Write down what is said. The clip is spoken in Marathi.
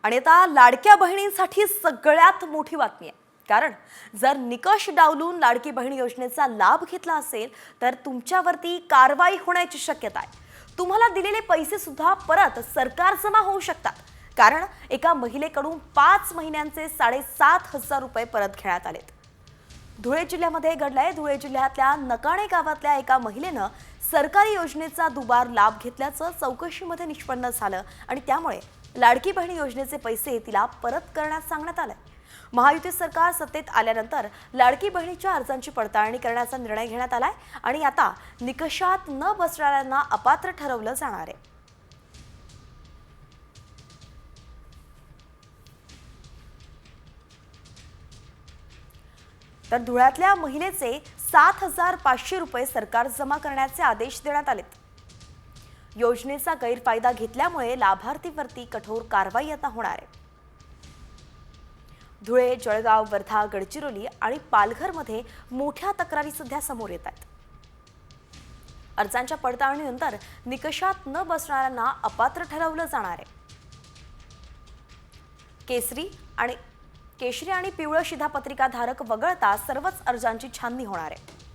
आणि आता लाडक्या बहिणींसाठी सगळ्यात मोठी बातमी आहे. कारण जर निकष डावलून लाडकी बहीण योजनेचा लाभ घेतला असेल तर तुमच्यावरती कारवाई होण्याची शक्यता आहे. तुम्हाला दिलेले पैसे सुद्धा परत सरकार जमा होऊ शकतात. कारण एका महिलेकडून 5 महिन्यांचे 7,500 रुपये परत घेण्यात आलेत. धुळे जिल्ह्यामध्ये घडलंय. धुळे जिल्ह्यातल्या नकाणे गावातल्या एका महिलेनं सरकारी योजनेचा दुबार लाभ घेतल्याचं चौकशीमध्ये निष्पन्न झालं आणि त्यामुळे लाडकी बहीण योजनेचे पैसे तिला परत करण्यास सांगण्यात आले. महायुती सरकार सत्तेत आल्यानंतर लाडकी बहिणीच्या अर्जांची पडताळणी करण्याचा निर्णय घेण्यात आलाय आणि आता निकषात न बसणाऱ्यांना अपात्र ठरवलं जाणार आहे. तर धुळ्यातल्या महिलेचे 7,500 रुपये सरकार जमा करण्याचे आदेश देण्यात आलेत. योजनेचा गैरफायदा घेतल्यामुळे लाभार्थीवरती कठोर कारवाई आता होणार आहे. धुळे, जळगाव, वर्धा, गडचिरोली आणि पालघरमध्ये मोठ्या तक्रारी सध्या समोर येत आहेत. अर्जांच्या पडताळणीनंतर निकषात न बसणाऱ्यांना अपात्र ठरवलं जाणार आहे. केशरी आणि पिवळं शिधापत्रिका धारक वगळता सर्वच अर्जांची छाननी होणार आहे.